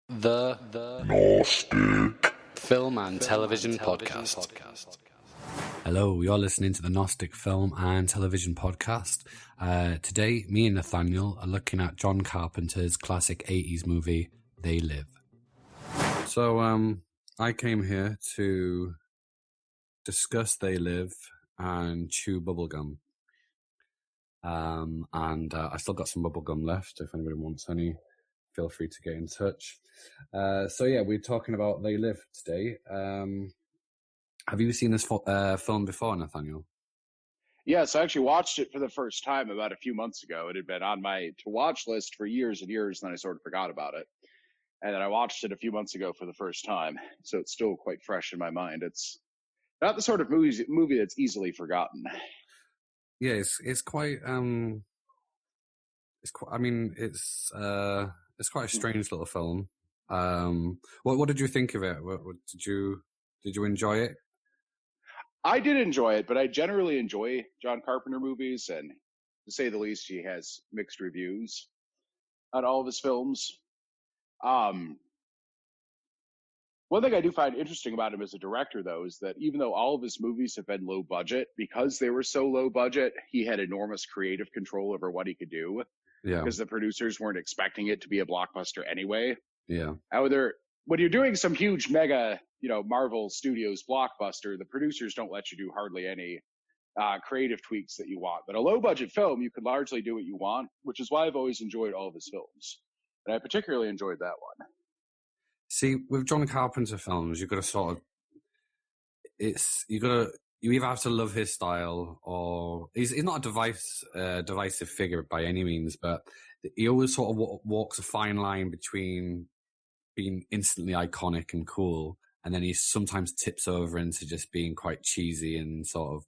The Gnostic Film and Television Podcast. Hello, you're listening to the Gnostic Film and Television Podcast. Today, me and Nathaniel are looking at John Carpenter's classic 80s movie, They Live. So, I came here to discuss They Live and chew bubblegum. And I still got some bubblegum left. If anybody wants any, feel free to get in touch. We're talking about They Live today. Have you seen this film before, Nathaniel? Yes, I actually watched it for the first time about a few months ago. It had been on my to-watch list for years and years, and then I sort of forgot about it. And then I watched it a few months ago for the first time, so it's still quite fresh in my mind. It's not the sort of movie that's easily forgotten. Yeah, it's quite. It's quite. I mean, it's quite a strange little film. What did you think of it? Did you enjoy it? I did enjoy it, but I generally enjoy John Carpenter movies, and to say the least, he has mixed reviews on all of his films. One thing I do find interesting about him as a director, though, is that even though all of his movies have been low budget, because they were so low budget, he had enormous creative control over what he could do. Yeah. Because the producers weren't expecting it to be a blockbuster anyway. Yeah. However, when you're doing some huge mega, Marvel Studios blockbuster, the producers don't let you do hardly any creative tweaks that you want. But a low budget film, you can largely do what you want, which is why I've always enjoyed all of his films. And I particularly enjoyed that one. See, with John Carpenter films, you've got to you either have to love his style, or he's not a divisive figure by any means, but he always sort of walks a fine line between being instantly iconic and cool, and then he sometimes tips over into just being quite cheesy and sort of.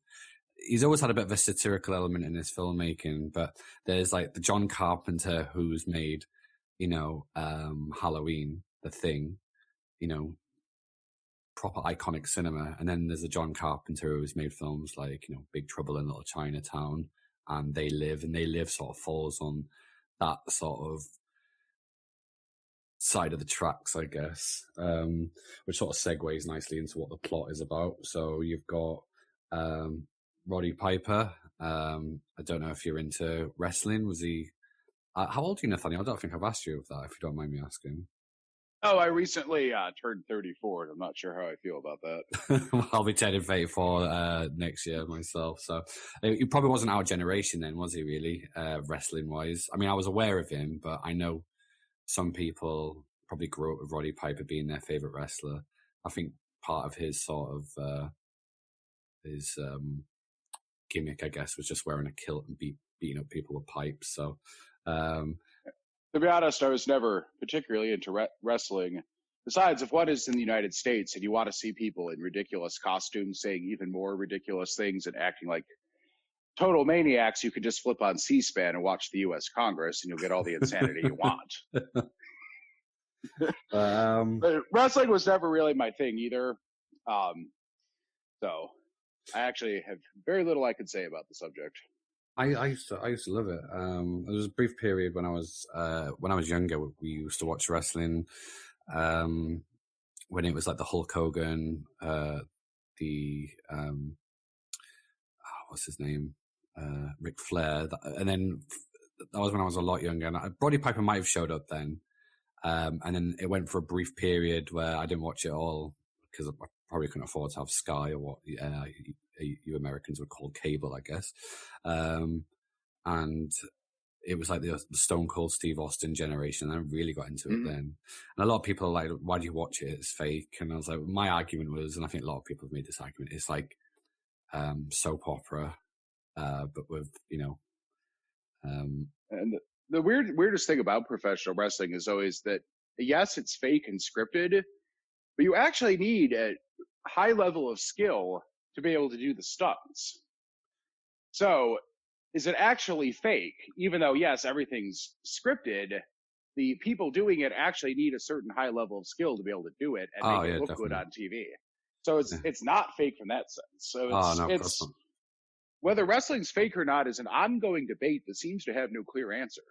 He's always had a bit of a satirical element in his filmmaking, but there's like the John Carpenter who's made, Halloween, The Thing, proper iconic cinema, and then there's the John Carpenter who's made films like Big Trouble in Little Chinatown and They Live, and They Live sort of falls on that sort of side of the tracks, I guess, which sort of segues nicely into what the plot is about. So you've got Roddy Piper. I don't know if you're into wrestling. Was he? How old are you, Nathaniel? I don't think I've asked you of that, if you don't mind me asking. Oh, I recently turned 34, and I'm not sure how I feel about that. I'll be turning 34 next year myself. So he probably wasn't our generation then, was he, really, wrestling-wise? I mean, I was aware of him, but I know some people probably grew up with Roddy Piper being their favourite wrestler. I think part of his sort of gimmick, I guess, was just wearing a kilt and beating up people with pipes. So... To be honest, I was never particularly into wrestling. Besides, if one is in the United States and you want to see people in ridiculous costumes saying even more ridiculous things and acting like total maniacs, you could just flip on C-SPAN and watch the U.S. Congress and you'll get all the insanity you want. But wrestling was never really my thing either. So I actually have very little I could say about the subject. I used to love it. There was a brief period when I was younger. We used to watch wrestling when it was like the Hulk Hogan, what's his name, Ric Flair, and then that was when I was a lot younger. And Roddy Piper might have showed up then, and then it went for a brief period where I didn't watch it all because I probably couldn't afford to have Sky or what you Americans would call cable, I guess. And it was like the Stone Cold Steve Austin generation. And I really got into it then. And a lot of people are like, why do you watch it? It's fake. And I was like, my argument was, and I think a lot of people have made this argument, it's like soap opera, but with, And the weirdest thing about professional wrestling is always that, yes, it's fake and scripted, but you actually need a high level of skill to be able to do the stunts. So is it actually fake? Even though, yes, everything's scripted, the people doing it actually need a certain high level of skill to be able to do it and make it look good on TV. So it's not fake from that sense. So it's whether wrestling's fake or not is an ongoing debate that seems to have no clear answer.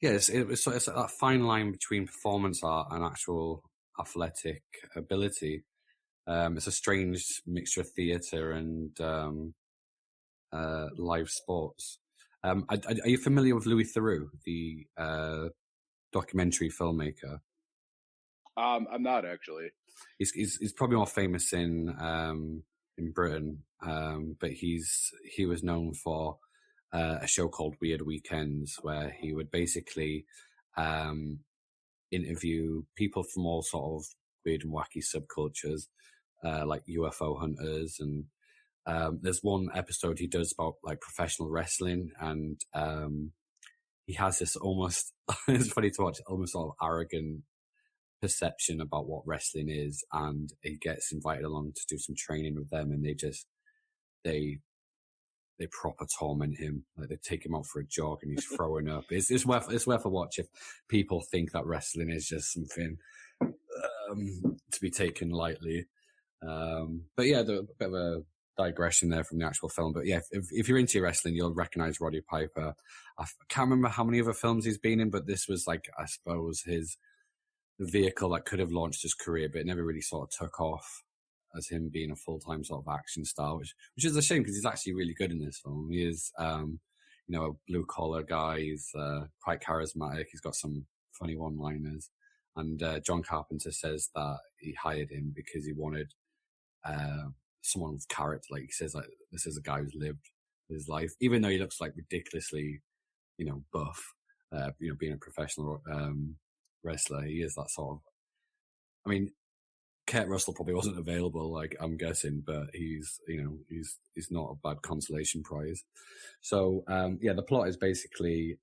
Yes, it's that fine line between performance art and actual athletic ability. It's a strange mixture of theatre and live sports. Are you familiar with Louis Theroux, the documentary filmmaker? I'm not actually. He's probably more famous in Britain, but he was known for a show called Weird Weekends, where he would basically interview people from all sort of weird and wacky subcultures, like UFO hunters, and there's one episode he does about like professional wrestling, and he has this almost it's funny to watch, almost sort of arrogant perception about what wrestling is, and he gets invited along to do some training with them, and they proper torment him. Like they take him out for a jog and he's throwing up. It's worth a watch if people think that wrestling is just something to be taken lightly. But yeah, a bit of a digression there from the actual film. But yeah, if you're into wrestling, you'll recognize Roddy Piper. I can't remember how many other films he's been in, but this was like, I suppose, his vehicle that could have launched his career, but it never really sort of took off as him being a full-time sort of action star, which is a shame because he's actually really good in this film. He is, a blue-collar guy. He's quite charismatic. He's got some funny one-liners. And John Carpenter says that he hired him because he wanted someone with character. Like he says, like, this is a guy who's lived his life, even though he looks like ridiculously, buff. Being a professional wrestler, he is that sort of. I mean, Kurt Russell probably wasn't available, like I'm guessing, but he's not a bad consolation prize. So the plot is basically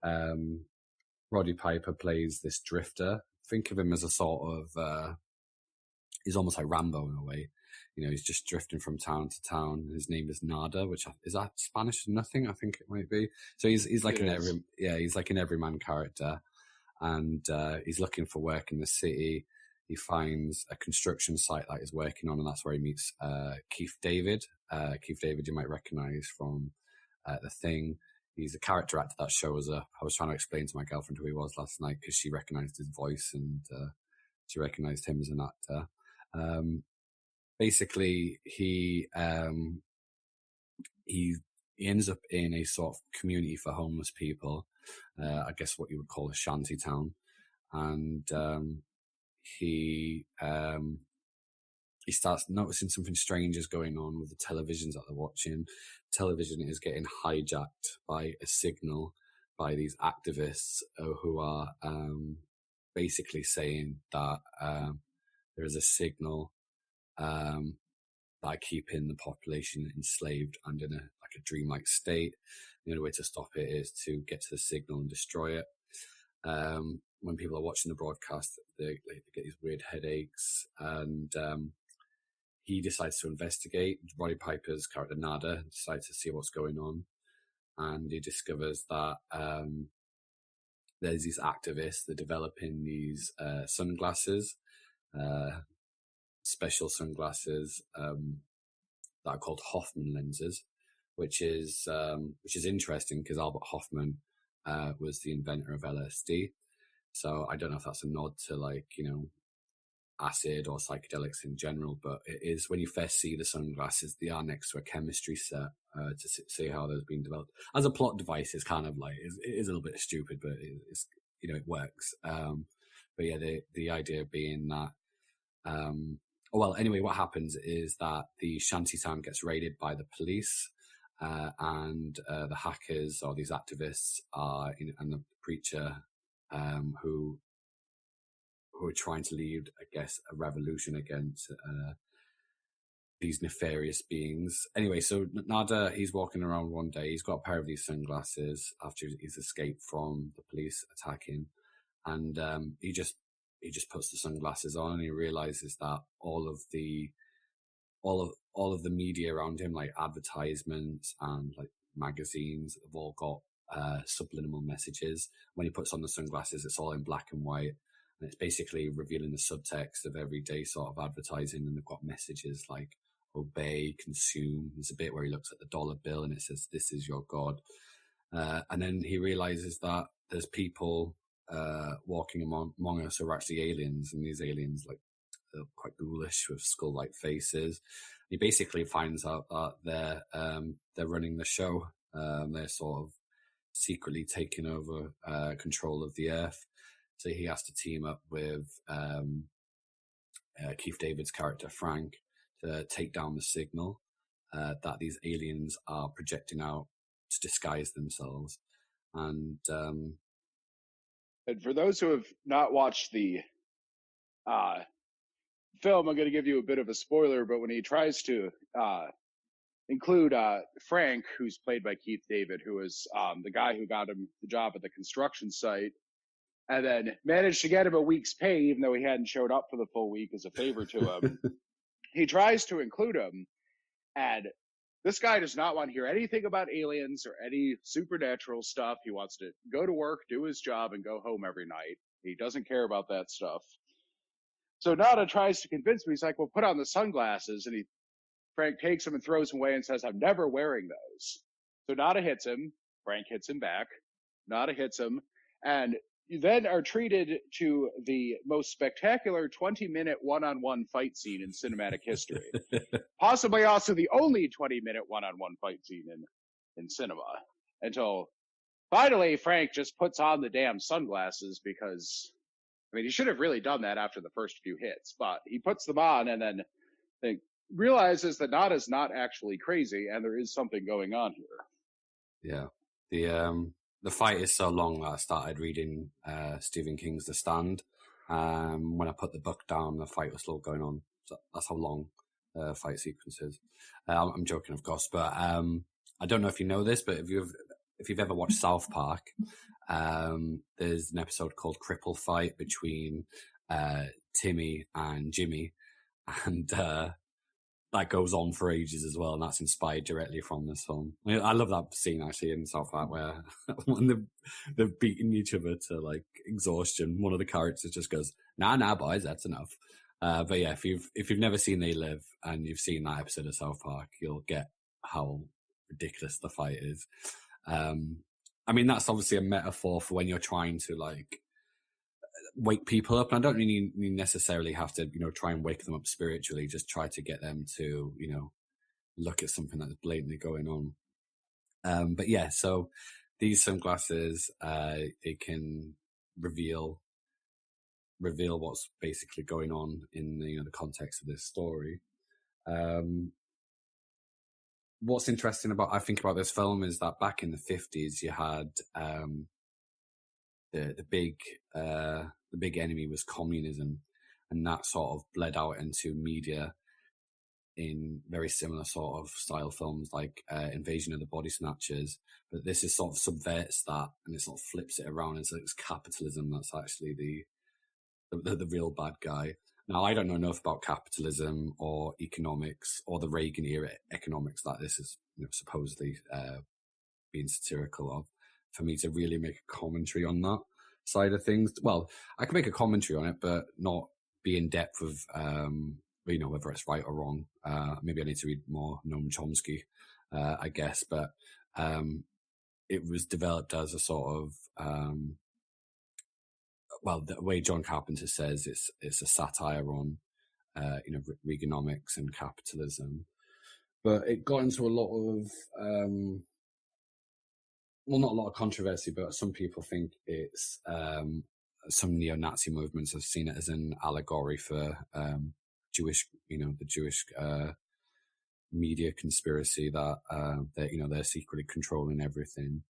Roddy Piper plays this drifter. Think of him as a sort of he's almost like Rambo in a way. He's just drifting from town to town. His name is Nada, which is that Spanish for nothing? I think it might be. So he's like he's like an everyman character, and he's looking for work in the city. He finds a construction site that he's working on, and that's where he meets Keith David. Keith David you might recognize from The Thing. He's a character actor that shows up. I was trying to explain to my girlfriend who he was last night because she recognized his voice and she recognized him as an actor. Basically, he ends up in a sort of community for homeless people, I guess what you would call a shanty town, and he starts noticing something strange is going on with the televisions that they're watching. Television is getting hijacked by a signal by these activists who are basically saying that there is a signal by keeping the population enslaved and in a dreamlike state. The only way to stop it is to get to the signal and destroy it. When people are watching the broadcast, they get these weird headaches, and he decides to investigate. Roddy Piper's character Nada decides to see what's going on, and he discovers that there's these activists. They're developing these sunglasses, special sunglasses that are called Hoffman lenses, which is interesting because Albert Hoffman was the inventor of LSD. So I don't know if that's a nod to acid or psychedelics in general, but it is when you first see the sunglasses, they are next to a chemistry set to see how those been developed. As a plot device, it's kind of it is a little bit stupid, but it's it works. But yeah, the idea being that. Anyway, what happens is that the shantytown gets raided by the police, and the hackers or these activists and the preacher who are trying to lead, I guess, a revolution against these nefarious beings. Anyway, so Nada, he's walking around one day. He's got a pair of these sunglasses after he's escaped from the police attacking, and he just puts the sunglasses on, and he realizes that all of the media around him, like advertisements and like magazines, have all got subliminal messages. When he puts on the sunglasses, it's all in black and white, and it's basically revealing the subtext of everyday sort of advertising. And they've got messages like obey, consume. There's a bit where he looks at the dollar bill and it says, "This is your God." And then he realizes that there's people walking among us who are actually aliens, and these aliens, like, they're quite ghoulish with skull-like faces. He basically finds out that they're running the show. They're sort of secretly taking over control of the Earth. So he has to team up with Keith David's character Frank to take down the signal that these aliens are projecting out to disguise themselves. And for those who have not watched the film, I'm going to give you a bit of a spoiler, but when he tries to include Frank, who's played by Keith David, who is the guy who got him the job at the construction site, and then managed to get him a week's pay, even though he hadn't showed up for the full week as a favor to him. He tries to include him, and this guy does not want to hear anything about aliens or any supernatural stuff. He wants to go to work, do his job, and go home every night. He doesn't care about that stuff. So Nada tries to convince me. He's like, well, put on the sunglasses. And Frank takes them and throws them away and says, I'm never wearing those. So Nada hits him. Frank hits him back. Nada hits him. And you then are treated to the most spectacular 20-minute one-on-one fight scene in cinematic history. Possibly also the only 20-minute one-on-one fight scene in cinema. Until finally Frank just puts on the damn sunglasses because, I mean, he should have really done that after the first few hits, but he puts them on and then realizes that Nada's not actually crazy and there is something going on here. Yeah. The fight is so long that I started reading Stephen King's The Stand. When I put the book down, the fight was still going on. So that's how long the fight sequence is. I'm joking, of course, but I don't know if you know this, but if you've ever watched South Park, there's an episode called Cripple Fight between Timmy and Jimmy, and that goes on for ages as well, and that's inspired directly from this film. I love that scene actually in South Park where when they're beating each other to like exhaustion, one of the characters just goes, "Nah, boys, that's enough." But yeah, if you've never seen They Live and you've seen that episode of South Park, you'll get how ridiculous the fight is. I mean, that's obviously a metaphor for when you're trying to like wake people up. And I don't really necessarily have to, try and wake them up spiritually. Just try to get them to, look at something that's blatantly going on. But yeah, so these sunglasses, they can reveal what's basically going on in the context of this story. What's interesting I think about this film is that back in the 50s, you had the big enemy was communism, and that sort of bled out into media in very similar sort of style films like Invasion of the Body Snatchers. But this is sort of subverts that, and it sort of flips it around, and so it's capitalism that's actually the real bad guy. Now, I don't know enough about capitalism or economics or the Reagan era economics that this is supposedly being satirical of, for me to really make a commentary on that side of things. Well, I can make a commentary on it, but not be in depth of, whether it's right or wrong. Maybe I need to read more Noam Chomsky, I guess. But it was developed as a sort of, the way John Carpenter says, it's a satire on, Reaganomics and capitalism. But it got into a lot of, not a lot of controversy, but some people think it's, some neo-Nazi movements have seen it as an allegory for Jewish, the Jewish media conspiracy that they're secretly controlling everything,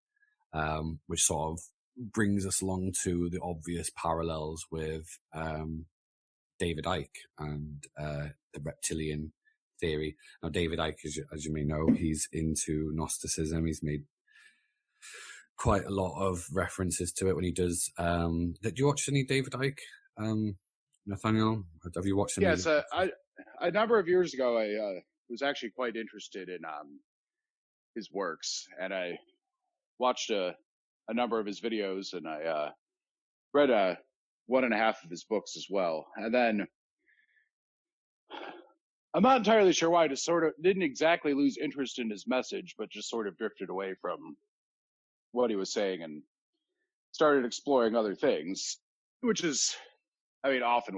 which sort of brings us along to the obvious parallels with David Icke and the reptilian theory. Now, David Icke, as you may know, he's into Gnosticism. He's made quite a lot of references to it when he does. Did you watch any David Icke, Nathaniel? Have you watched any? Yes, a number of years ago, I was actually quite interested in his works, and I watched a number of his videos, and I read 1.5 of his books as well. And then I'm not entirely sure why I just sort of didn't exactly lose interest in his message, but just sort of drifted away from what he was saying and started exploring other things, which is, I mean, often